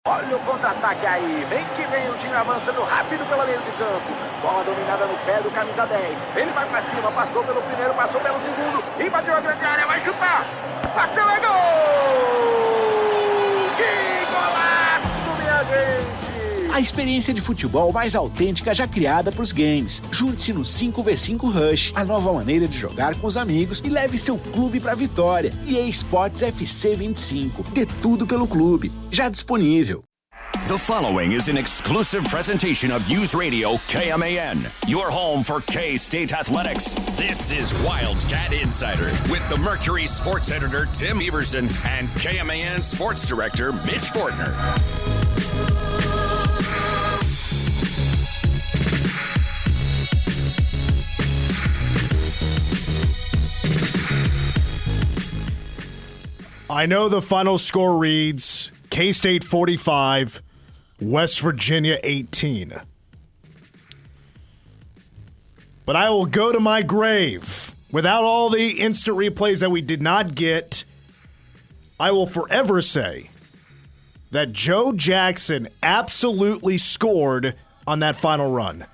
Olha o contra-ataque aí. Vem que vem o time avançando rápido pela linha de campo. Bola dominada no pé do camisa 10. Ele vai pra cima, passou pelo primeiro, passou pelo segundo. Invadiu a grande área, vai chutar. Bateu, é gol! Que golaço, minha gente! A experiência de futebol mais autêntica já criada para os games. Junte-se no 5v5 Rush, a nova maneira de jogar com os amigos e leve seu clube para a vitória. EA Sports FC 25. Dê tudo pelo clube. Já disponível. The following is an exclusive presentation of News Radio KMAN, your home for K-State athletics. This is Wildcat Insider with the Mercury sports editor Tim Everson and KMAN sports director Mitch Fortner. I know the final score reads K-State 45, West Virginia 18. But I will go to my grave without all the instant replays that we did not get. I will forever say that Joe Jackson absolutely scored on that final run.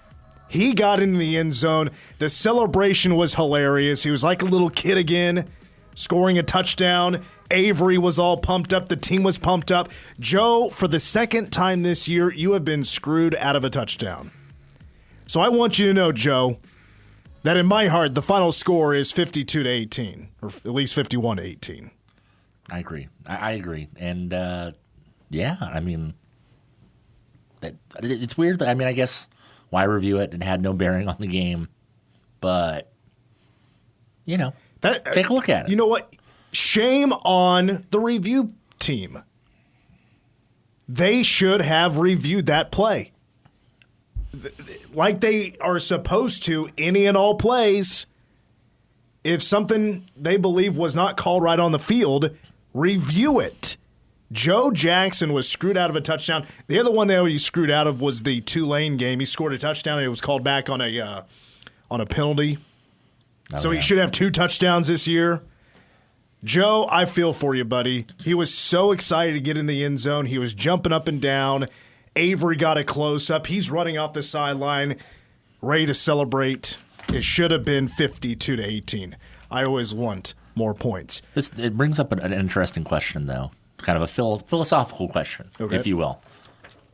He got into the end zone. The celebration was hilarious. He was like a little kid again, scoring a touchdown. Avery was all pumped up. The team was pumped up. Joe, for the second time this year, you have been screwed out of a touchdown. So I want you to know, Joe, that in my heart, the final score is 52-18, or at least 51-18. I agree. I agree. And, yeah, I mean, it's weird. I mean, I guess why review it? It had no bearing on the game. But, you know, take a look at it. You know what? Shame on the review team. They should have reviewed that play. Like they are supposed to, any and all plays. If something they believe was not called right on the field, review it. Joe Jackson was screwed out of a touchdown. The other one that he screwed out of was the Tulane game. He scored a touchdown and it was called back on a penalty. So he should have 2 touchdowns this year. Joe, I feel for you, buddy. He was so excited to get in the end zone. He was jumping up and down. Avery got a close-up. He's running off the sideline, ready to celebrate. It should have been 52-18. I always want more points. It brings up an interesting question, though. Kind of a philosophical question, if you will.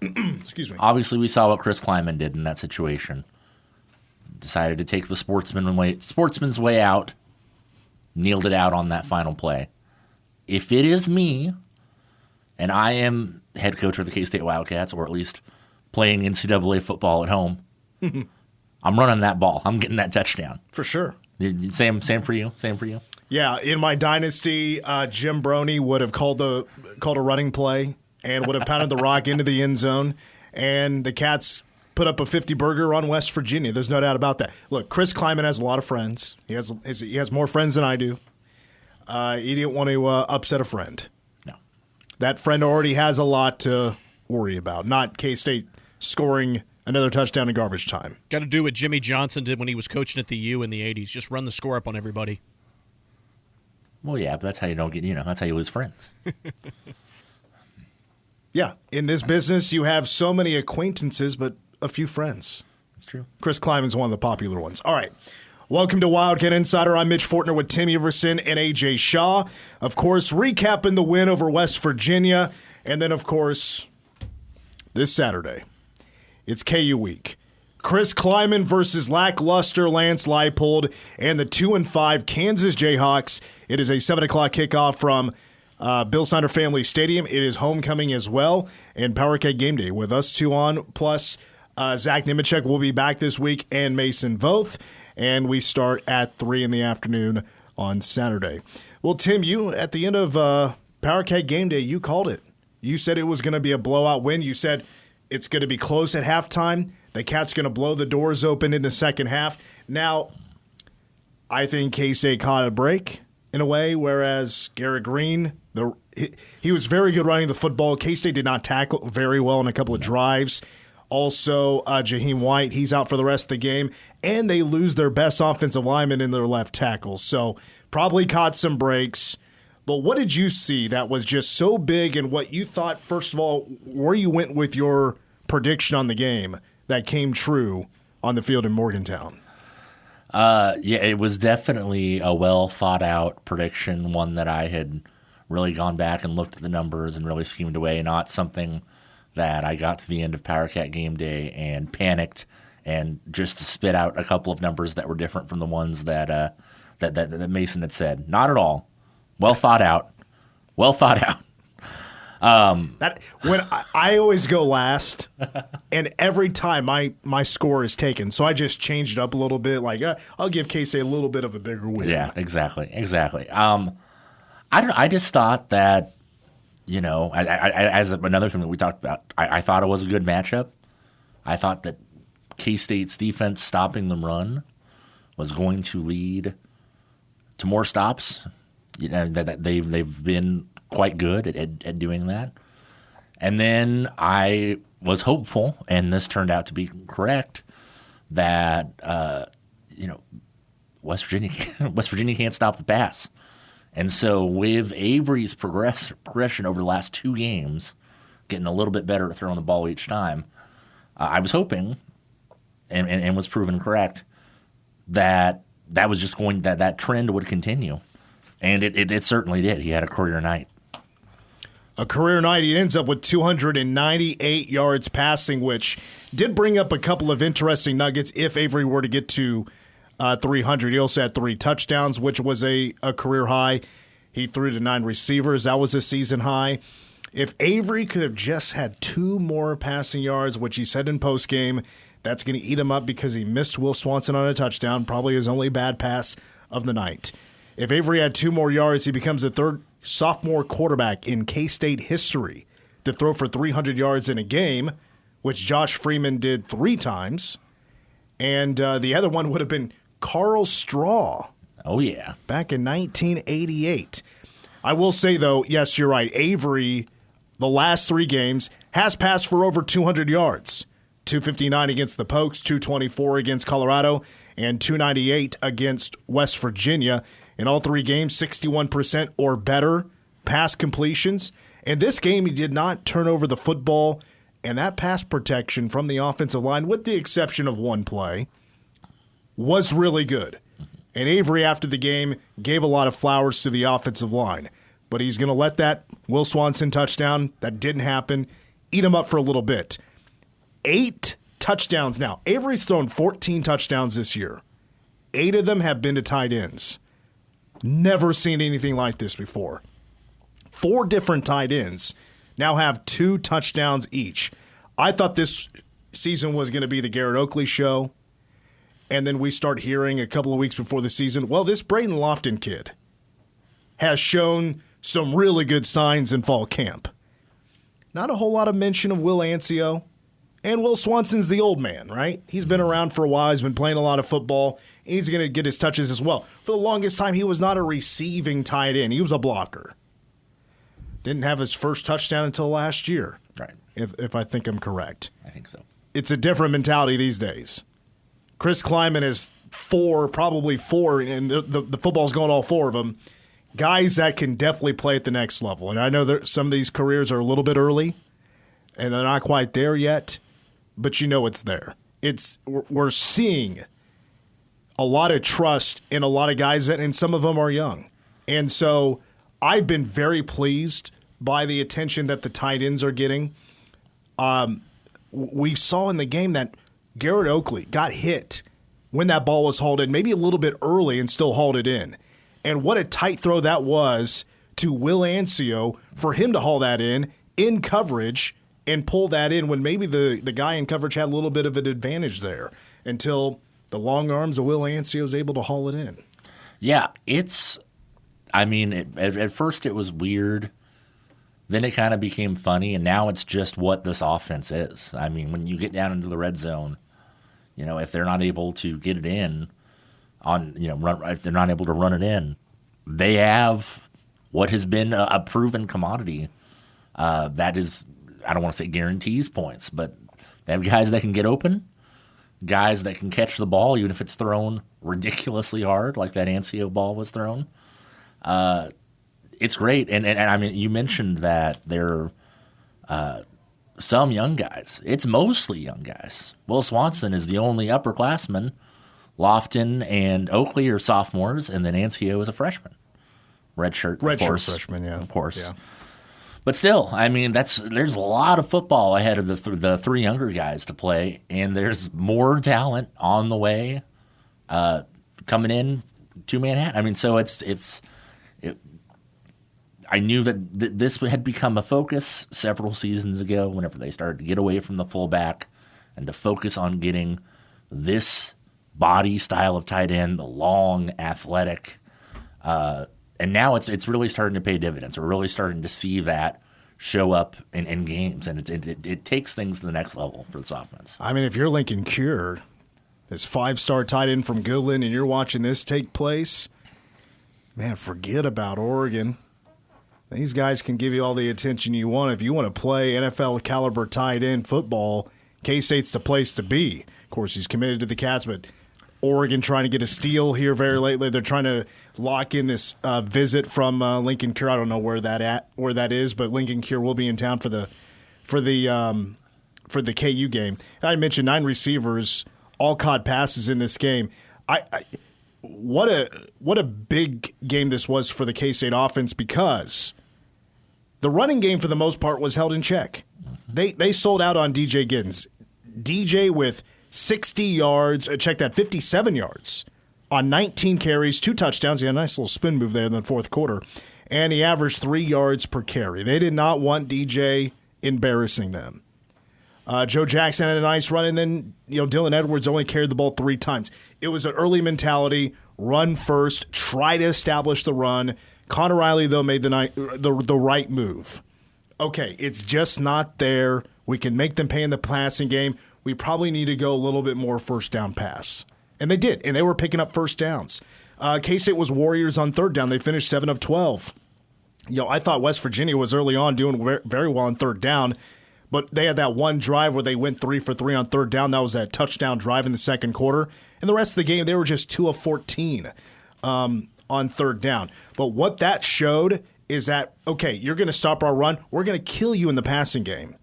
Excuse me. Obviously, we saw what Chris Kleiman did in that situation. Decided to take the sportsman's way out. Kneeled it out on that final play. If it is me, and I am head coach of the K-State Wildcats, or at least playing NCAA football at home, I'm running that ball. I'm getting that touchdown. For sure. Same for you? Same for you? Yeah, in my dynasty, Jim Broney would have called a running play and would have pounded the rock into the end zone, and the Cats put up a 50-burger on West Virginia. There's no doubt about that. Look, Chris Kleiman has a lot of friends. He has more friends than I do. He didn't want to upset a friend. No. That friend already has a lot to worry about, not K-State scoring another touchdown in garbage time. Got to do what Jimmy Johnson did when he was coaching at the U in the 80s. Just run the score up on everybody. Well, yeah, but that's how you don't get, that's how you lose friends. Yeah, in this business, you have so many acquaintances, but a few friends. That's true. Chris Kleiman's one of the popular ones. All right. Welcome to Wildcat Insider. I'm Mitch Fortner with Tim Everson and A.J. Shaw. Of course, recapping the win over West Virginia. And then, of course, this Saturday, it's KU week. Chris Kleiman versus lackluster Lance Leipold and the 2-5 Kansas Jayhawks. It is a 7 o'clock kickoff from Bill Snyder Family Stadium. It is homecoming as well, and PowerCat Game Day with us two on, plus Zach Nemechek will be back this week, and Mason Voth, and we start at 3 in the afternoon on Saturday. Well, Tim, you, at the end of PowerCat Game Day, you called it. You said it was going to be a blowout win. You said it's going to be close at halftime. The Cats going to blow the doors open in the second half. Now, I think K-State caught a break in a way, whereas Garrett Green, he was very good running the football. K-State did not tackle very well in a couple of drives. Also, Jaheim White, he's out for the rest of the game, and they lose their best offensive lineman in their left tackle. So probably caught some breaks, But what did you see that was just so big, and what you thought, first of all, where you went with your prediction on the game that came true on the field in Morgantown? Yeah, it was definitely a well-thought-out prediction, one that I had really gone back and looked at the numbers and really schemed away, not something that I got to the end of Powercat game day and panicked and just spit out a couple of numbers that were different from the ones that Mason had said. Not at all. Well thought out. Well thought out. When I always go last, and every time my score is taken, so I just changed it up a little bit. Like I'll give K-State a little bit of a bigger win. Yeah, exactly. I just thought that, as another thing that we talked about, I thought it was a good matchup. I thought that K-State's defense stopping the run was going to lead to more stops. That they've been quite good at doing that. And then I was hopeful, and this turned out to be correct, that West Virginia can't stop the pass. And so with Avery's progression over the last 2 games, getting a little bit better at throwing the ball each time, I was hoping, and was proven correct, that was just that trend would continue. And it certainly did. He had a career night. A career night. He ends up with 298 yards passing, which did bring up a couple of interesting nuggets if Avery were to get to 300. He also had 3 touchdowns, which was a career high. He threw to 9 receivers. That was a season high. If Avery could have just had 2 more passing yards, which he said in postgame, that's going to eat him up because he missed Will Swanson on a touchdown, probably his only bad pass of the night. If Avery had 2 more yards, he becomes the 3rd sophomore quarterback in K-State history to throw for 300 yards in a game, which Josh Freeman did 3 times. And the other one would have been Carl Straw. Oh, yeah. Back in 1988. I will say, though, yes, you're right. Avery, the last 3 games, has passed for over 200 yards. 259 against the Pokes, 224 against Colorado, and 298 against West Virginia. In all 3 games, 61% or better pass completions. In this game, he did not turn over the football, and that pass protection from the offensive line, with the exception of 1 play, was really good. And Avery, after the game, gave a lot of flowers to the offensive line. But he's going to let that Will Swanson touchdown, that didn't happen, eat him up for a little bit. 8 touchdowns now. Avery's thrown 14 touchdowns this year. 8 of them have been to tight ends. Never seen anything like this before. 4 different tight ends now have 2 touchdowns each. I thought this season was going to be the Garrett Oakley show. And then we start hearing a couple of weeks before the season, well, this Braden Lofton kid has shown some really good signs in fall camp. Not a whole lot of mention of Will Ancio. And Will Swanson's the old man, right? He's been around for a while. He's been playing a lot of football. And he's going to get his touches as well. For the longest time, he was not a receiving tight end. He was a blocker. Didn't have his first touchdown until last year. Right. If I think I'm correct. I think so. It's a different mentality these days. Chris Kleiman is 4, probably 4, and the football's going all 4 of them. Guys that can definitely play at the next level. And I know that some of these careers are a little bit early, and they're not quite there yet, but you know it's there. We're seeing a lot of trust in a lot of guys, and some of them are young. And so I've been very pleased by the attention that the tight ends are getting. We saw in the game that Garrett Oakley got hit when that ball was hauled in, maybe a little bit early, and still hauled it in. And what a tight throw that was to Will Ancio for him to haul that in coverage, and pull that in when maybe the guy in coverage had a little bit of an advantage there until the long arms of Will Ancio was able to haul it in. Yeah, at first it was weird. Then it kind of became funny, and now it's just what this offense is. I mean, when you get down into the red zone, if they're not able to get it in if they're not able to run it in, they have what has been a proven commodity. That is, I don't want to say guarantees points, but they have guys that can get open, guys that can catch the ball, even if it's thrown ridiculously hard, like that Ancio ball was thrown. it's great. And I mean, you mentioned that there are some young guys. It's mostly young guys. Will Swanson is the only upperclassman. Lofton and Oakley are sophomores, and then Ancio is a freshman. Redshirt freshman, yeah. Of course. Yeah. But still, I mean, there's a lot of football ahead of the three younger guys to play, and there's more talent on the way coming in to Manhattan. I mean, so I knew that this had become a focus several seasons ago whenever they started to get away from the fullback and to focus on getting this body style of tight end, the long, athletic, and now it's really starting to pay dividends. We're really starting to see that show up in games, and it takes things to the next level for this offense. I mean, if you're Lincoln Cure, this 5-star tight end from Goodland, and you're watching this take place, man, forget about Oregon. These guys can give you all the attention you want. If you want to play NFL caliber tight end football, K-State's the place to be. Of course, he's committed to the Cats, but Oregon trying to get a steal here very lately. They're trying to lock in this visit from Lincoln Cure. I don't know where that is, but Lincoln Cure will be in town for the KU game. And I mentioned 9 receivers, all caught passes in this game. What a big game this was for the K-State offense, because the running game for the most part was held in check. They sold out on DJ Giddens. DJ with 60 yards, check that, 57 yards on 19 carries, 2 touchdowns. He had a nice little spin move there in the fourth quarter, and he averaged 3 yards per carry. They did not want DJ embarrassing them. Joe Jackson had a nice run, and then Dylan Edwards only carried the ball 3 times. It was an early mentality, run first, try to establish the run. Connor Riley, though, made the right move. Okay, it's just not there. We can make them pay in the passing game. We probably need to go a little bit more first down pass. And they did, and they were picking up first downs. K-State was warriors on third down. They finished 7 of 12. I thought West Virginia was early on doing very well on third down, but they had that one drive where they went 3 for 3 on third down. That was that touchdown drive in the second quarter. And the rest of the game, they were just 2 of 14 on third down. But what that showed is that, okay, you're going to stop our run. We're going to kill you in the passing game.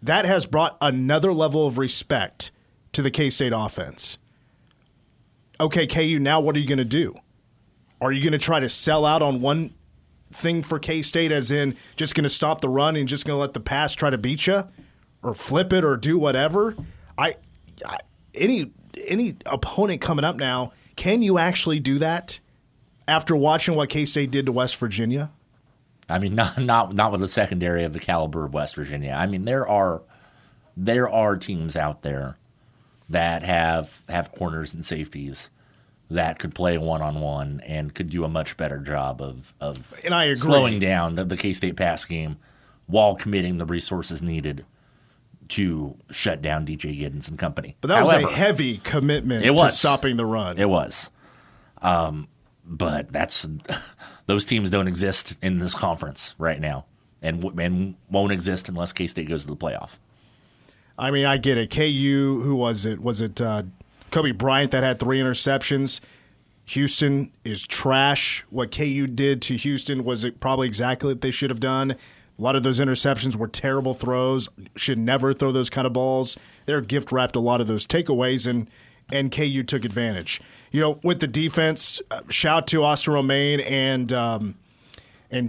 That has brought another level of respect to the K-State offense. Okay, KU, now what are you going to do? Are you going to try to sell out on one thing for K-State, as in just going to stop the run and just going to let the pass try to beat you? Or flip it or do whatever? Any opponent coming up now, can you actually do that after watching what K-State did to West Virginia? I mean, not with the secondary of the caliber of West Virginia. I mean, there are teams out there that have corners and safeties that could play one-on-one and could do a much better job of and I agree, slowing down the K-State pass game while committing the resources needed to shut down DJ Giddens and company. But that was a heavy commitment to stopping the run. It was. But those teams don't exist in this conference right now, and won't exist unless K-State goes to the playoff. I mean, I get it. KU, who was it? Was it Kobe Bryant that had 3 interceptions? Houston is trash. What KU did to Houston was probably exactly what they should have done. A lot of those interceptions were terrible throws. Should never throw those kind of balls. They're gift-wrapped a lot of those takeaways, and KU took advantage. With the defense, shout to Austin Romaine and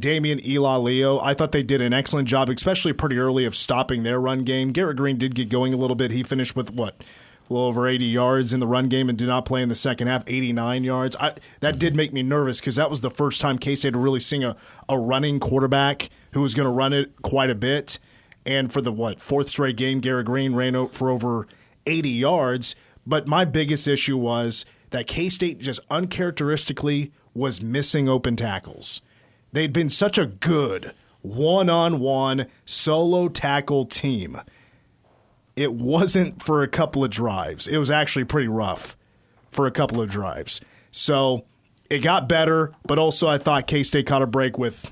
Damian Ilaleo. I thought they did an excellent job, especially pretty early, of stopping their run game. Garrett Green did get going a little bit. He finished with, a little over 80 yards in the run game and did not play in the second half, 89 yards. That did make me nervous because that was the first time K-State had really seen a running quarterback who was going to run it quite a bit. And for the, 4th straight game, Garrett Green ran for over 80 yards. But my biggest issue was that K-State just uncharacteristically was missing open tackles. They'd been such a good one-on-one solo tackle team. It wasn't for a couple of drives. It was actually pretty rough for a couple of drives. So it got better, but also I thought K-State caught a break with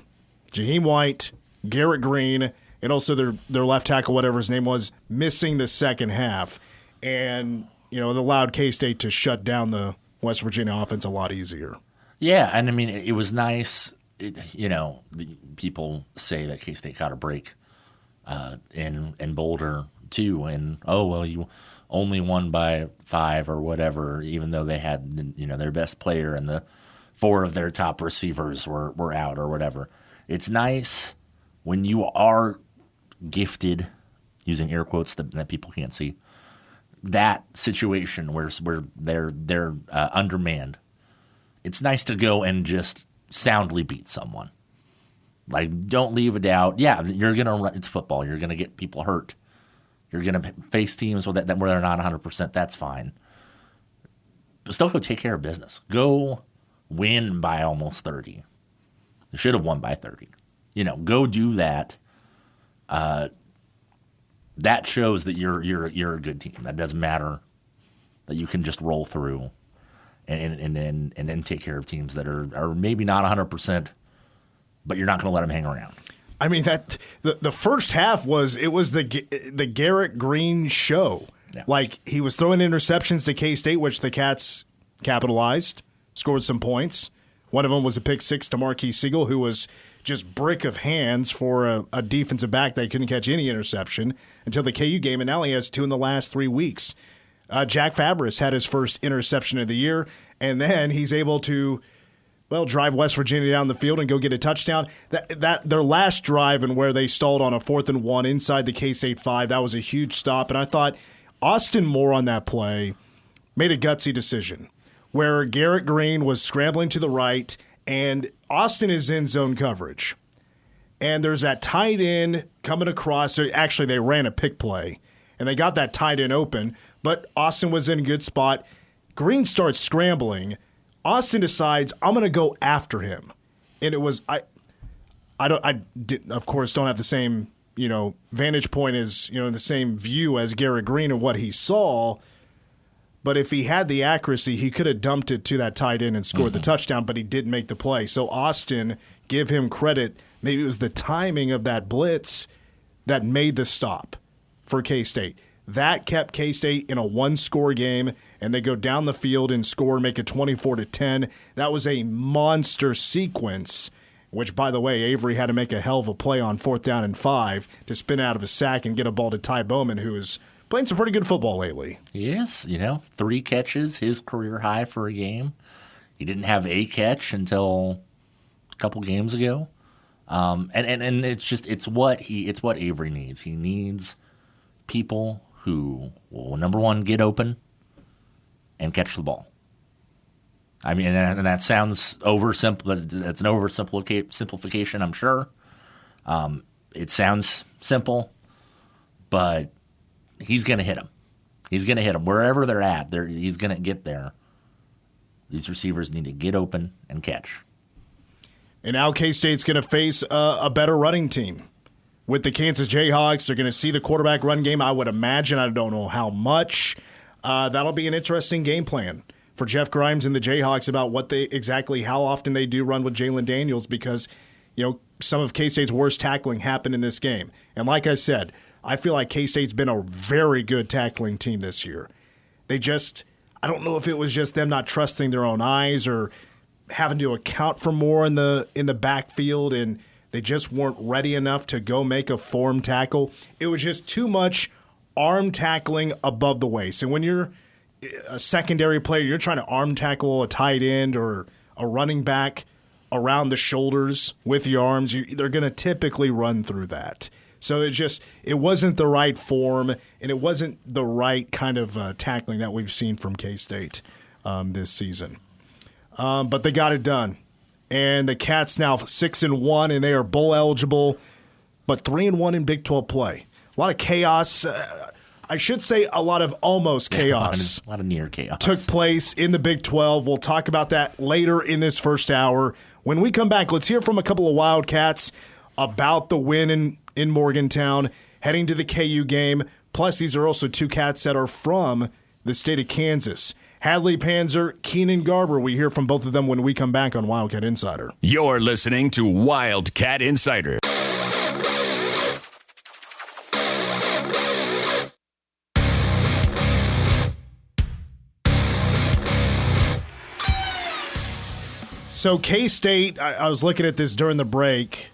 Jaheim White, Garrett Green, and also their left tackle, whatever his name was, missing the second half. And it allowed K-State to shut down the West Virginia offense a lot easier. Yeah, and I mean, it was nice people say that K-State got a break in Boulder too, and you only won by 5 or whatever, even though they had their best player and the 4 of their top receivers were out or whatever. It's nice when you are gifted, using air quotes that people can't see, that situation where they're undermanned. It's nice to go and just soundly beat someone. Like, don't leave a doubt. Yeah, you're gonna run. It's football. You're gonna get people hurt. You're gonna face teams where they're not 100%. That's fine. But still, go take care of business. Go win by almost 30. You should have won by 30. Go do that. That shows that you're a good team. That doesn't matter. That you can just roll through and then take care of teams that are maybe not 100%, but you're not going to let them hang around. I mean, that the first half was the Garrett Green show. Yeah. Like, he was throwing interceptions to K-State, which the Cats capitalized, scored some points. One of them was a pick 6 to Marquis Siegel, who was just brick of hands for a defensive back that couldn't catch any interception until the KU game, and now he has 2 in the last 3 weeks. Jack Fabris had his first interception of the year, and then he's able to, drive West Virginia down the field and go get a touchdown. That their last drive, and where they stalled on a 4th and 1 inside the K-State 5, that was a huge stop. And I thought Austin Moore on that play made a gutsy decision where Garrett Green was scrambling to the right, and Austin is in zone coverage. And there's that tight end coming across. Actually, they ran a pick play, and they got that tight end open, but Austin was in a good spot. Green starts scrambling. Austin decides, I'm going to go after him. And it was, I of course, don't have the same, vantage point as, the same view as Garrett Green and what he saw. But if he had the accuracy, he could have dumped it to that tight end and scored the touchdown, but he didn't make the play. So Austin, give him credit. Maybe it was the timing of that blitz that made the stop for K-State. That kept K-State in a 1-score game, and they go down the field and score, make it 24-10. That was a monster sequence, which, by the way, Avery had to make a hell of a play on 4th down and 5 to spin out of a sack and get a ball to Ty Bowman, who is playing some pretty good football lately. Yes, 3 catches, his career high for a game. He didn't have a catch until a couple games ago. And it's what Avery needs. He needs people who will, number one, get open and catch the ball. I mean, and that sounds oversimple. That's an oversimplification, I'm sure. It sounds simple, but he's going to hit them. He's going to hit them wherever they're at. He's going to get there. These receivers need to get open and catch. And now K-State's going to face a better running team. With the Kansas Jayhawks, they're going to see the quarterback run game, I would imagine. I don't know how much. That'll be an interesting game plan for Jeff Grimes and the Jayhawks about how often they do run with Jalen Daniels, because some of K-State's worst tackling happened in this game. And like I said, I feel like K-State's been a very good tackling team this year. I don't know if it was just them not trusting their own eyes or having to account for more in the backfield, and they just weren't ready enough to go make a form tackle. It was just too much arm tackling above the waist. And when you're a secondary player, you're trying to arm tackle a tight end or a running back around the shoulders with the arms, they're going to typically run through that. So it wasn't the right form, and it wasn't the right kind of tackling that we've seen from K-State this season. But they got it done. And the Cats now 6-1, and they are bowl eligible, but 3-1 in Big 12 play. A lot of chaos. I should say a lot of almost chaos. A lot of near chaos took place in the Big 12. We'll talk about that later in this first hour. When we come back, let's hear from a couple of Wildcats about the win in Morgantown, heading to the KU game. Plus, these are also 2 Cats that are from the state of Kansas. Hadley, Panzer, Keenan, Garber. We hear from both of them when we come back on Wildcat Insider. You're listening to Wildcat Insider. So K-State, I was looking at this during the break.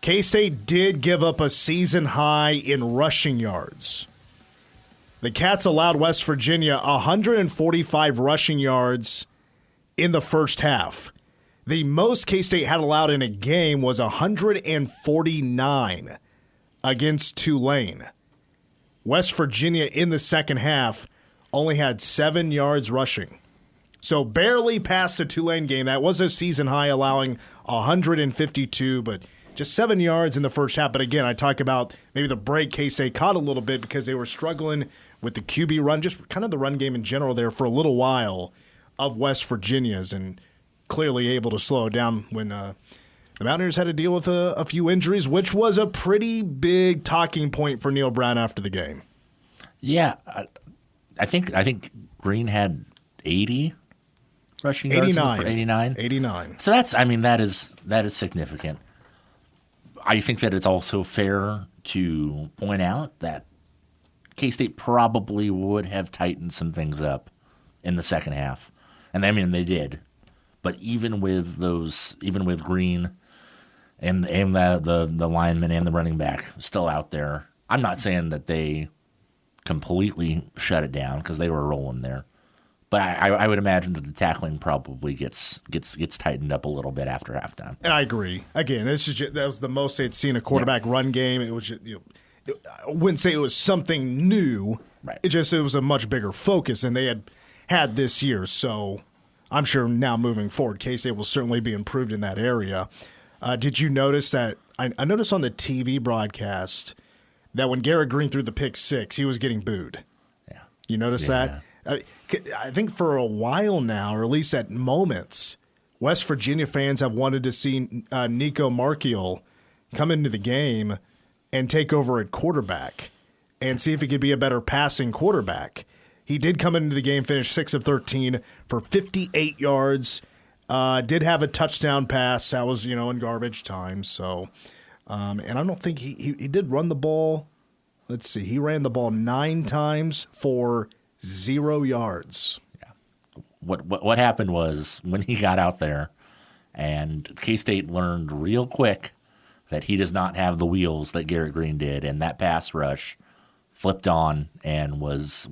K-State did give up a season high in rushing yards. The Cats allowed West Virginia 145 rushing yards in the first half. The most K-State had allowed in a game was 149 against Tulane. West Virginia in the second half only had 7 yards rushing. So barely past the Tulane game. That was a season high, allowing 152, but just 7 yards in the first half. But again, I talk about maybe the break K-State caught a little bit because they were struggling with the QB run, just kind of the run game in general there for a little while of West Virginia's, and clearly able to slow it down when the Mountaineers had to deal with a few injuries, which was a pretty big talking point for Neil Brown after the game. Yeah, I think Green had 80 rushing yards. 89. 89. So that is significant. I think that it's also fair to point out that K-State probably would have tightened some things up in the second half. And they did. But even with Green and the lineman and the running back still out there, I'm not saying that they completely shut it down because they were rolling there. But I would imagine that the tackling probably gets tightened up a little bit after halftime. And I agree. Again, that was the most they'd seen a quarterback run game. It was just, I wouldn't say it was something new. Right. It was a much bigger focus than they had this year. So I'm sure now moving forward, K-State will certainly be improved in that area. Did you notice that? I noticed on the TV broadcast that when Garrett Green threw the pick six, he was getting booed. Yeah. You notice that? I think for a while now, or at least at moments, West Virginia fans have wanted to see Nico Markiel come into the game and take over at quarterback and see if he could be a better passing quarterback. He did come into the game, finish 6 of 13 for 58 yards, did have a touchdown pass. That was, in garbage time. So, and I don't think he did run the ball. Let's see. He ran the ball 9 times for 0 yards. Yeah. What happened was when he got out there, and K-State learned real quick that he does not have the wheels that Garrett Green did, and that pass rush flipped on and was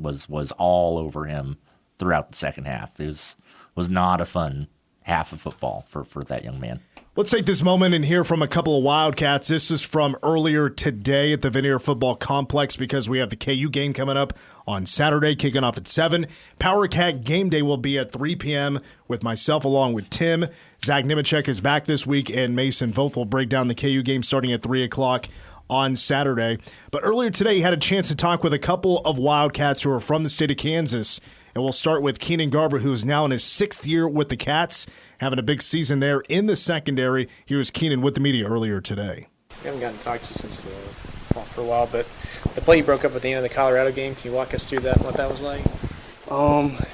all over him throughout the second half. It was not a fun half of football for that young man. Let's take this moment and hear from a couple of Wildcats. This is from earlier today at the Veneer Football Complex because we have the KU game coming up on Saturday, kicking off at 7. Power Cat game day will be at 3 p.m. with myself along with Tim. Zach Nemechek is back this week, and Mason Voth will break down the KU game starting at 3 o'clock on Saturday. But earlier today, he had a chance to talk with a couple of Wildcats who are from the state of Kansas. And we'll start with Keenan Garber, who is now in his 6th year with the Cats, having a big season there in the secondary. Here's Keenan with the media earlier today. We haven't gotten to talk to you since for a while, but the play you broke up at the end of the Colorado game, can you walk us through that and what that was like?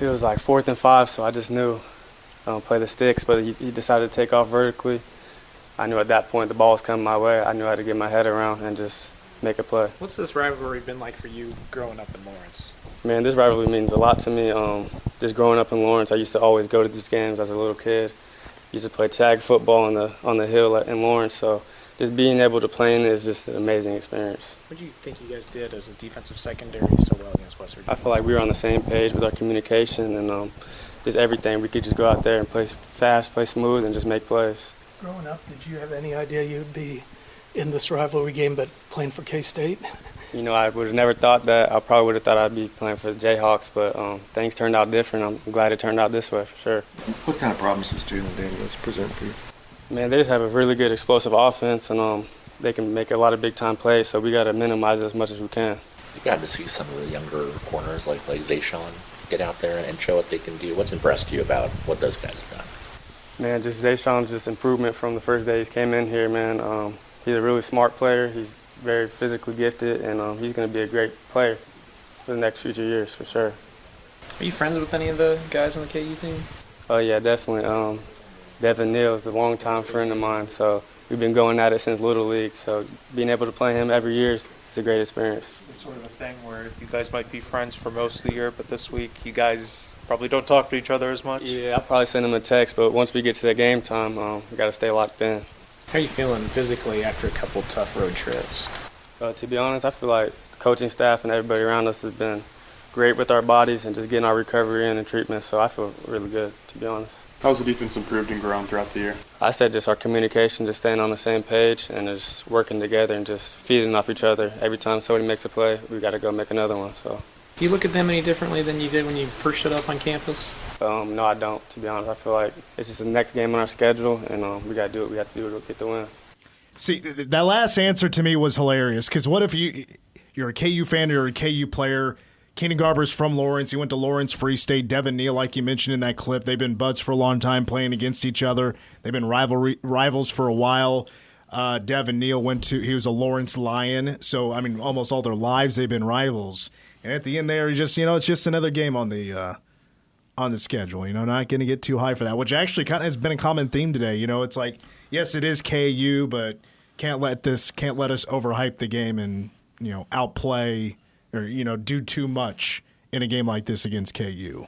It was like 4th and 5, so I just knew play the sticks, but he decided to take off vertically. I knew at that point the ball was coming my way. I knew how to get my head around and just make a play. What's this rivalry been like for you growing up in Lawrence? Man, this rivalry means a lot to me. Just growing up in Lawrence, I used to always go to these games as a little kid. Used to play tag football on the hill in Lawrence, so just being able to play in it is just an amazing experience. What do you think you guys did as a defensive secondary so well against West Virginia? I feel like we were on the same page with our communication and just everything. We could just go out there and play fast, play smooth, and just make plays. Growing up, did you have any idea you'd be in this rivalry game but playing for K-State? I would have never thought that. I probably would have thought I'd be playing for the Jayhawks, but things turned out different. I'm glad it turned out this way for sure. What kind of problems does Jalen Daniels present for you? Man, they just have a really good explosive offense, and they can make a lot of big-time plays, so we got to minimize it as much as we can. You got to see some of the younger corners like Zayshawn get out there and show what they can do. What's impressed you about what those guys have done? Man, just Zayshawn's just improvement from the first day he's came in here, man. He's a really smart player. He's very physically gifted, and he's going to be a great player for the next future years for sure. Are you friends with any of the guys on the KU team? Oh, yeah, definitely. Devin Neal is a longtime friend of mine, so we've been going at it since Little League. So being able to play him every year is a great experience. Is it sort of a thing where you guys might be friends for most of the year, but this week you guys probably don't talk to each other as much. Yeah, I'll probably send him a text, but once we get to that game time, we got to stay locked in. How are you feeling physically after a couple tough road trips? To be honest, I feel like the coaching staff and everybody around us has been great with our bodies and just getting our recovery in and treatment, so I feel really good, to be honest. How's the defense improved and grown throughout the year? I said just our communication, just staying on the same page and just working together and just feeding off each other. Every time somebody makes a play, we got to go make another one. So. Do you look at them any differently than you did when you first showed up on campus? No, I don't, to be honest. I feel like it's just the next game on our schedule, and we got to do what we have to do to get the win. See, that last answer to me was hilarious, because what if you're a KU fan, you're a KU player, Keenan Garber's from Lawrence. He went to Lawrence Free State. Devin Neal, like you mentioned in that clip, they've been buds for a long time playing against each other. They've been rivals for a while. Devin Neal he was a Lawrence Lion. So, I mean, almost all their lives they've been rivals. And at the end there, it's just another game on the schedule. Not going to get too high for that, which actually kind of has been a common theme today. It's like, yes, it is KU, but can't let us overhype the game and, outplay or, do too much in a game like this against KU.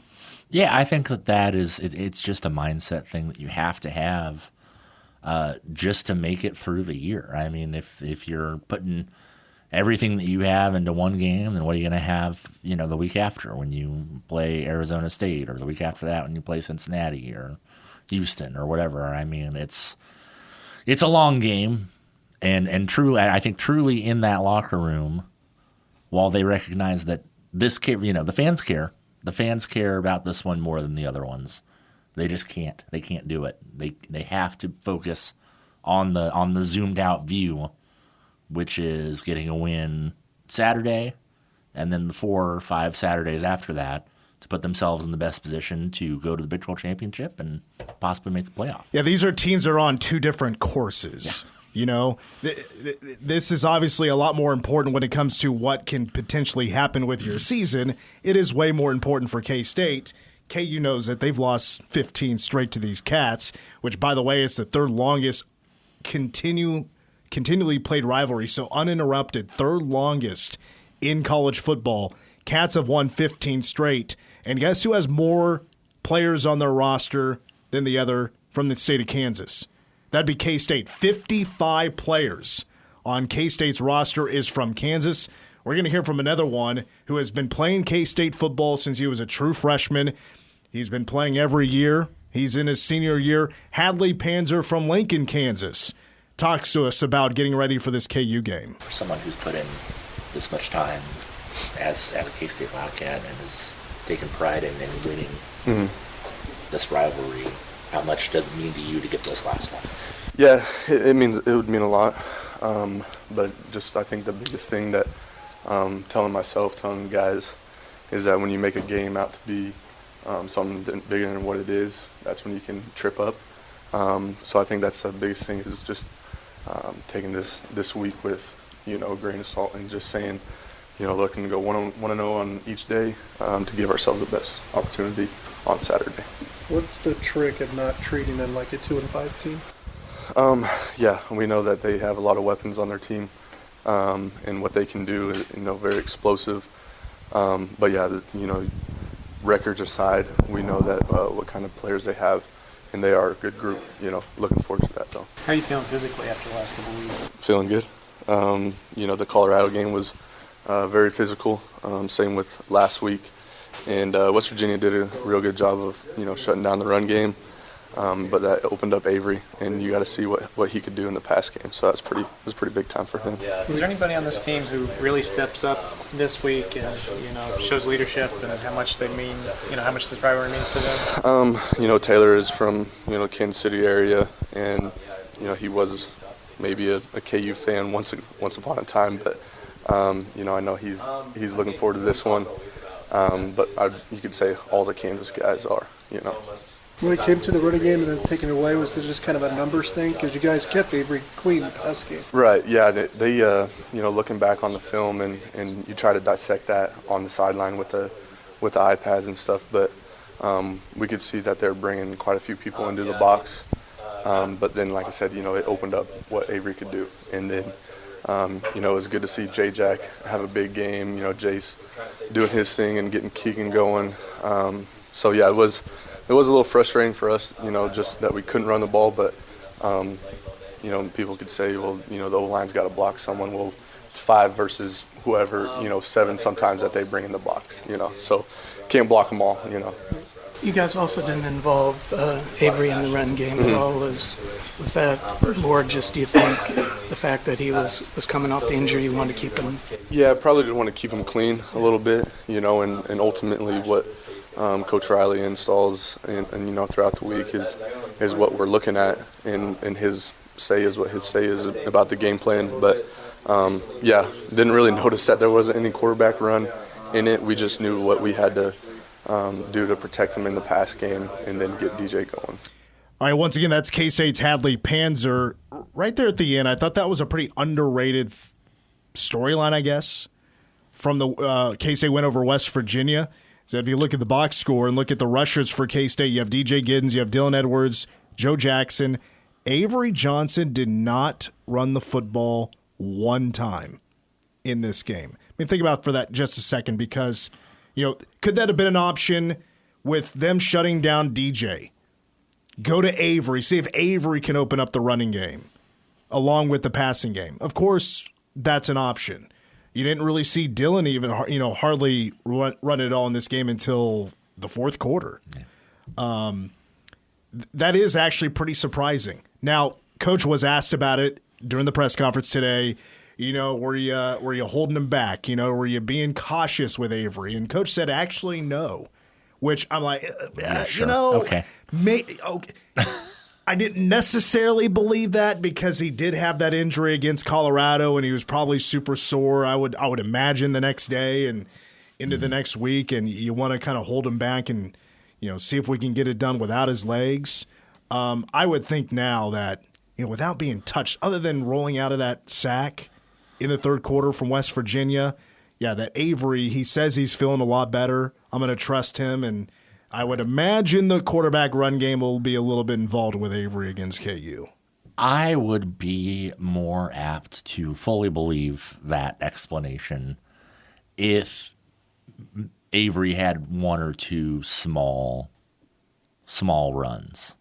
Yeah, I think that is it's just a mindset thing that you have to have just to make it through the year. I mean, if you're putting everything that you have into one game, then what are you going to have, the week after when you play Arizona State, or the week after that when you play Cincinnati or Houston or whatever? I mean, it's a long game, and truly, I think truly in that locker room, while they recognize that this the fans care. The fans care about this one more than the other ones. They just can't. They can't do it. They have to focus on the zoomed out view, which is getting a win Saturday, and then the 4 or 5 Saturdays after that to put themselves in the best position to go to the Big 12 championship and possibly make the playoff. Yeah, these are teams that are on 2 different courses. Yeah. This is obviously a lot more important when it comes to what can potentially happen with your season. It is way more important for K-State. KU knows that they've lost 15 straight to these Cats, which, by the way, is the 3rd longest continually played rivalry, so uninterrupted, 3rd longest in college football. Cats have won 15 straight, and guess who has more players on their roster than the other from the state of Kansas? That'd be K-State. 55 players on K-State's roster is from Kansas. We're going to hear from another one who has been playing K-State football since he was a true freshman. He's been playing every year. He's in his senior year. Hadley Panzer from Lincoln, Kansas, talks to us about getting ready for this KU game. For someone who's put in this much time as a K-State Wildcat and has taken pride in winning this rivalry, how much does it mean to you to get this last one? Yeah, it would mean a lot. But just I think the biggest thing that telling the guys, is that when you make a game out to be something bigger than what it is, that's when you can trip up. So I think that's the biggest thing, is just taking this week with a grain of salt and just saying, looking to go 1-0 on each day to give ourselves the best opportunity on Saturday. What's the trick of not treating them like a 2-5 team? Yeah, we know that they have a lot of weapons on their team, and what they can do is, very explosive. But yeah, records aside, we know that what kind of players they have, and they are a good group. Looking forward to that though. How are you feeling physically after the last couple of weeks? Feeling good. The Colorado game was very physical. Same with last week. And West Virginia did a real good job of, shutting down the run game. But that opened up Avery, and you got to see what he could do in the pass game. So it was pretty big time for him. Is there anybody on this team who really steps up this week and shows leadership and how much they mean? How much this rivalry means to them? Taylor is from the Kansas City area, and he was maybe a KU fan once upon a time, but I know he's looking forward to this one. But you could say all the Kansas guys are. When it came to the running game and then taking it away, was it just kind of a numbers thing? Because you guys kept Avery clean the pass game. Right, yeah. They looking back on the film and you try to dissect that on the sideline with the iPads and stuff, but we could see that they're bringing quite a few people into the box. But then, like I said, it opened up what Avery could do. And then, it was good to see J-Jack have a big game. Jace doing his thing and getting Keegan going. So yeah, it was a little frustrating for us, just that we couldn't run the ball. But people could say, well, the O-line's got to block someone. Well, it's 5 versus whoever, 7 sometimes that they bring in the box, So can't block them all, You guys also didn't involve Avery in the run game at all. Was that more just, do you think, the fact that he was coming off the injury, you wanted to keep him? Yeah, I probably did want to keep him clean a little bit, and ultimately what Coach Riley installs and throughout the week is what we're looking at, and his say is what his say is about the game plan. But didn't really notice that there wasn't any quarterback run in it. We just knew what we had to do to protect him in the pass game and then get DJ going. All right, once again, that's K-State's Hadley Panzer. Right there at the end, I thought that was a pretty underrated storyline, I guess, from the K-State win over West Virginia. So if you look at the box score and look at the rushers for K-State, you have DJ Giddens, you have Dylan Edwards, Joe Jackson. Avery Johnson did not run the football one time in this game. I mean, think about it for that just a second, because could that have been an option with them shutting down DJ? Go to Avery, see if Avery can open up the running game along with the passing game. Of course, that's an option. You didn't really see Dylan even, hardly run it all in this game until the fourth quarter. Yeah. That is actually pretty surprising. Now, Coach was asked about it during the press conference today. Were you holding him back? Were you being cautious with Avery? And Coach said, actually, no. Which I'm like, sure. Okay. Okay. I didn't necessarily believe that, because he did have that injury against Colorado, and he was probably super sore. I would imagine the next day and into the next week, and you want to kind of hold him back and see if we can get it done without his legs. I would think now that without being touched, other than rolling out of that sack in the third quarter from West Virginia, that Avery, he says he's feeling a lot better. I'm going to trust him, and I would imagine the quarterback run game will be a little bit involved with Avery against KU. I would be more apt to fully believe that explanation if Avery had 1 or 2 small runs.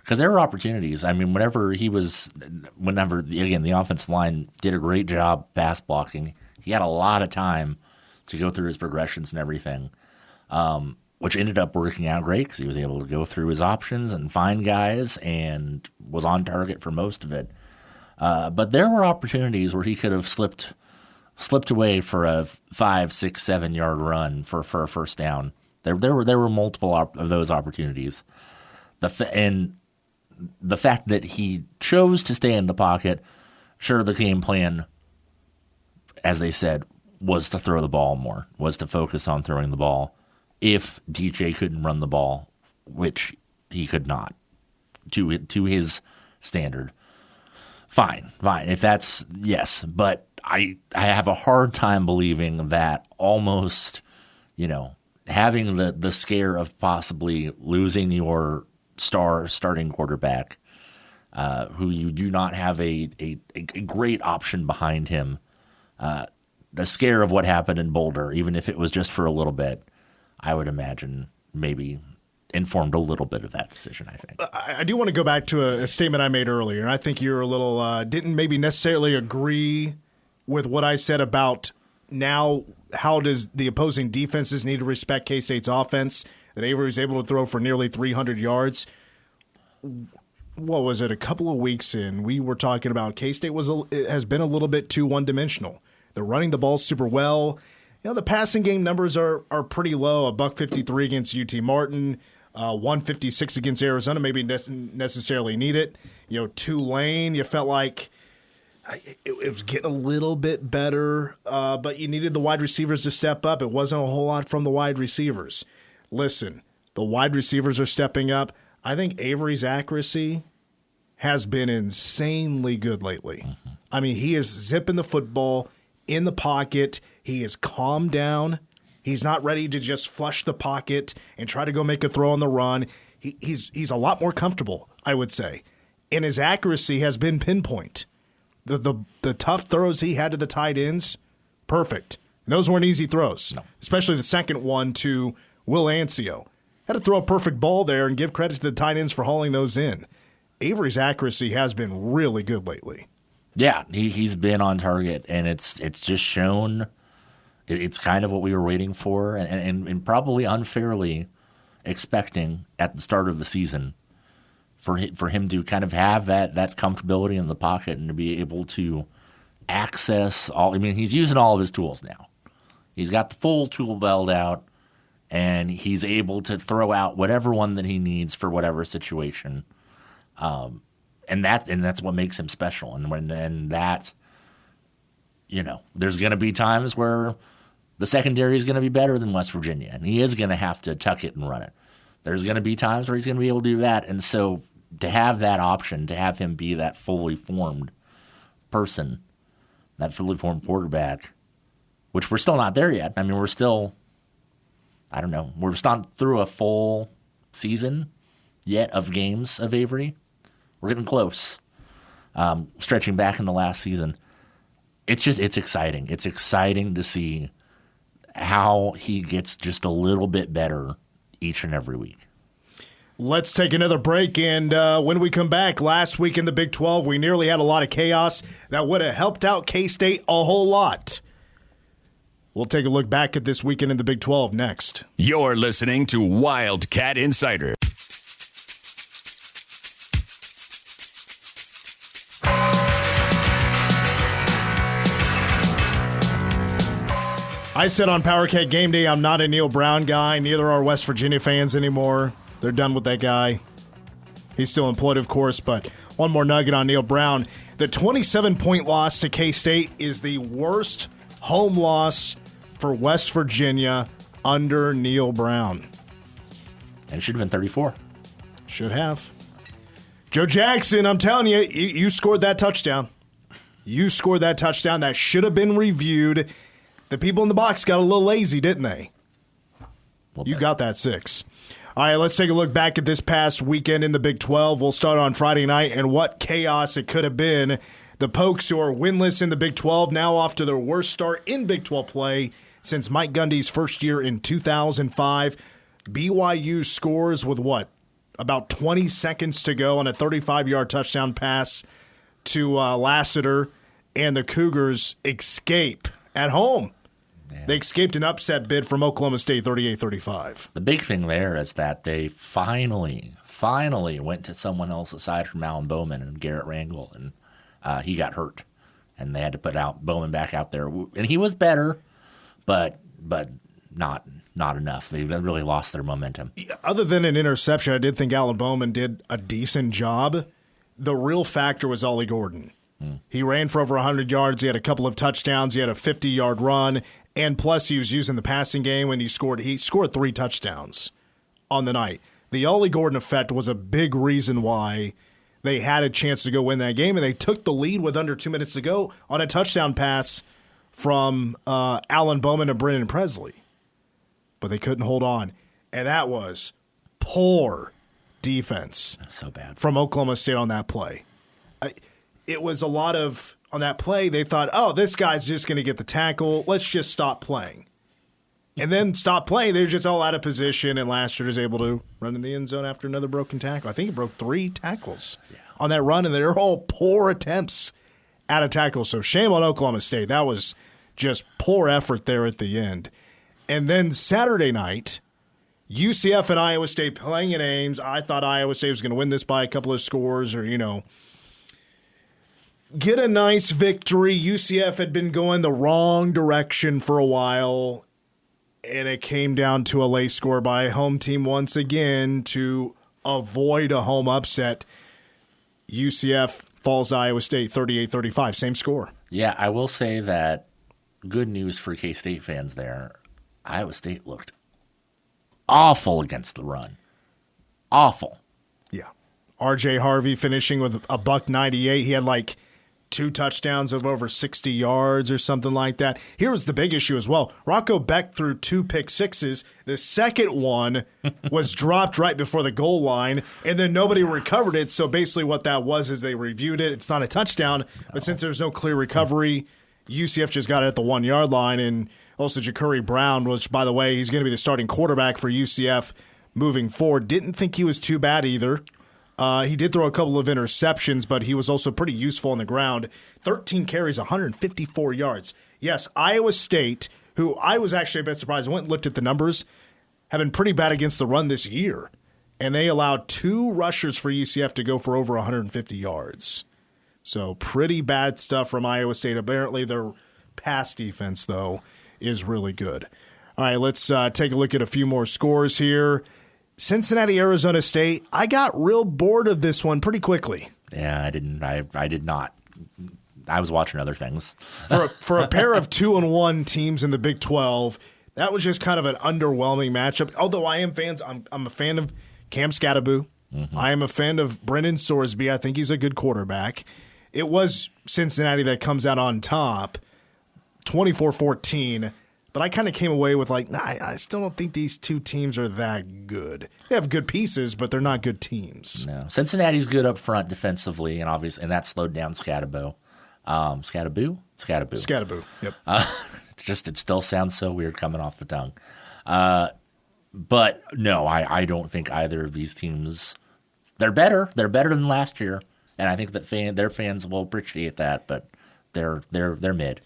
Because there were opportunities. I mean, whenever the offensive line did a great job pass blocking, he had a lot of time to go through his progressions and everything, which ended up working out great because he was able to go through his options and find guys and was on target for most of it. But there were opportunities where he could have slipped away for a 5, 6, 7 yard run for a first down. There were multiple of those opportunities. The fact that he chose to stay in the pocket, sure, the game plan, as they said, was to throw the ball more, was to focus on throwing the ball. If DJ couldn't run the ball, which he could not, to his standard, fine. If that's, yes. But I have a hard time believing that almost, having the scare of possibly losing your starting quarterback, who you do not have a great option behind him, the scare of what happened in Boulder, even if it was just for a little bit, I would imagine maybe informed a little bit of that decision, I think. I do want to go back to a statement I made earlier, and I think you're a little didn't maybe necessarily agree with what I said about now how does the opposing defenses need to respect K-State's offense, that Avery was able to throw for nearly 300 yards. What was it, a couple of weeks in, we were talking about K-State has been a little bit too one-dimensional. They're running the ball super well. The passing game numbers are pretty low, $153 against UT Martin, 156 against Arizona, maybe necessarily need it. Tulane, you felt like it was getting a little bit better, but you needed the wide receivers to step up. It wasn't a whole lot from the wide receivers. Listen, the wide receivers are stepping up. I think Avery's accuracy has been insanely good lately. Mm-hmm. I mean, he is zipping the football in the pocket. He is calmed down. He's not ready to just flush the pocket and try to go make a throw on the run. He's a lot more comfortable, I would say. And his accuracy has been pinpoint. The tough throws he had to the tight ends, perfect. And those weren't easy throws, no. Especially the second one to Will Ancio. Had to throw a perfect ball there and give credit to the tight ends for hauling those in. Avery's accuracy has been really good lately. Yeah, he's been on target, and it's just shown. It's kind of what we were waiting for, and probably unfairly expecting at the start of the season for him to kind of have that comfortability in the pocket and to be able to access all. I mean, he's using all of his tools now. He's got the full tool belt out, and he's able to throw out whatever one that he needs for whatever situation. And that's what makes him special. And that, there's going to be times where the secondary is going to be better than West Virginia, and he is going to have to tuck it and run it. There's going to be times where he's going to be able to do that. And so to have that option, to have him be that fully formed person, that fully formed quarterback, which we're still not there yet. I mean, we're still, I don't know, we're not through a full season yet of games of Avery. We're getting close, stretching back in the last season. It's exciting. It's exciting to see how he gets just a little bit better each and every week. Let's take another break, and when we come back, last week in the Big 12, we nearly had a lot of chaos that would have helped out K-State a whole lot. We'll take a look back at this weekend in the Big 12 next. You're listening to Wildcat Insider. I said on PowerCat Game Day I'm not a Neil Brown guy. Neither are West Virginia fans anymore. They're done with that guy. He's still employed, of course, but one more nugget on Neil Brown. The 27-point loss to K-State is the worst home loss for West Virginia under Neil Brown. And it should have been 34. Should have. Joe Jackson, I'm telling you, you scored that touchdown. You scored that touchdown. That should have been reviewed. The people in the box got a little lazy, didn't they? You got that 6. All right, let's take a look back at this past weekend in the Big 12. We'll start on Friday night and what chaos it could have been. The Pokes, who are winless in the Big 12, now off to their worst start in Big 12 play since Mike Gundy's first year in 2005. BYU scores with about 20 seconds to go on a 35-yard touchdown pass to Lassiter, and the Cougars escape at home. Yeah. They escaped an upset bid from Oklahoma State, 38-35. The big thing there is that they finally went to someone else aside from Alan Bowman and Garrett Rangel, and he got hurt, and they had to put Bowman back out there. And he was better, but not enough. They really lost their momentum. Other than an interception, I did think Alan Bowman did a decent job. The real factor was Ollie Gordon. He ran for over 100 yards. He had a couple of touchdowns. He had a 50-yard run. And plus, he was using the passing game when he scored 3 touchdowns on the night. The Ollie Gordon effect was a big reason why they had a chance to go win that game, and they took the lead with under 2 minutes to go on a touchdown pass from Alan Bowman and Brennan Presley. But they couldn't hold on. And that was poor defense. That's so bad. From Oklahoma State on that play. It was a lot of, on that play, they thought, oh, this guy's just going to get the tackle. Let's just stop playing. And then stop playing. They're just all out of position, and Lassiter is able to run in the end zone after another broken tackle. I think he broke 3 tackles on that run, and they're all poor attempts at a tackle. So shame on Oklahoma State. That was just poor effort there at the end. And then Saturday night, UCF and Iowa State playing at Ames. I thought Iowa State was going to win this by a couple of scores or, get a nice victory. UCF had been going the wrong direction for a while, and it came down to a late score by a home team once again to avoid a home upset. UCF falls to Iowa State 38-35, same score. Yeah, I will say that good news for K-State fans there. Iowa State looked awful against the run. Awful. Yeah. R.J. Harvey finishing with a $198. He had 2 touchdowns of over 60 yards or something like that. Here was the big issue as well. Rocco Beck threw 2 pick sixes. The second one was dropped right before the goal line, and then nobody recovered it. So basically what that was is they reviewed it. It's not a touchdown, but since there's no clear recovery, UCF just got it at the 1-yard line. And also Ja'Cory Brown, which, by the way, he's going to be the starting quarterback for UCF moving forward. Didn't think he was too bad either. He did throw a couple of interceptions, but he was also pretty useful on the ground. 13 carries, 154 yards. Yes, Iowa State, who I was actually a bit surprised. I went and looked at the numbers, have been pretty bad against the run this year. And they allowed 2 rushers for UCF to go for over 150 yards. So pretty bad stuff from Iowa State. Apparently their pass defense, though, is really good. All right, let's take a look at a few more scores here. Cincinnati, Arizona State. I got real bored of this one pretty quickly. Yeah, I didn't. I did not. I was watching other things. For a pair of 2-1 teams in the Big 12, that was just kind of an underwhelming matchup. Although I am fans, I'm a fan of Cam Scatteraboo. Mm-hmm. I am a fan of Brendan Sorsby. I think he's a good quarterback. It was Cincinnati that comes out on top, 24-14. But I kind of came away with I still don't think these two teams are that good. They have good pieces, but they're not good teams. No, Cincinnati's good up front defensively, and obviously, and that slowed down Scatteraboo. Scatteraboo. Yep. It still sounds so weird coming off the tongue. But no, I don't think either of these teams. They're better. They're better than last year, and I think that their fans will appreciate that. But they're mid.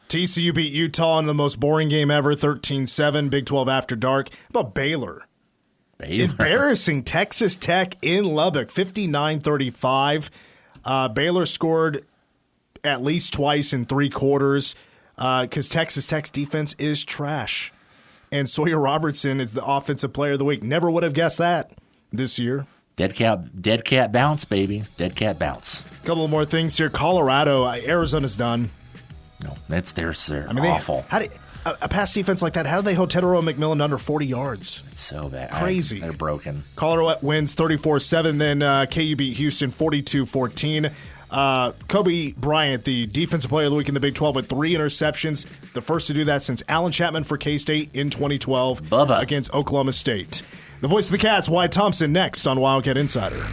TCU beat Utah in the most boring game ever, 13-7, Big 12 after dark. How about Baylor? Embarrassing Texas Tech in Lubbock, 59-35. Baylor scored at least twice in 3 quarters because Texas Tech's defense is trash. And Sawyer Robertson is the offensive player of the week. Never would have guessed that this year. Dead cat bounce, baby. Dead cat bounce. A couple more things here. Colorado, Arizona's done. No, they're awful. A pass defense like that, how do they hold Tedero McMillan under 40 yards? It's so bad. Crazy. They're broken. Colorado wins 34-7, then KU beat Houston 42-14. Kobe Bryant, the defensive player of the week in the Big 12 with 3 interceptions. The first to do that since Allen Chapman for K-State in 2012 against Oklahoma State. The voice of the Cats, Wyatt Thompson, next on Wildcat Insider.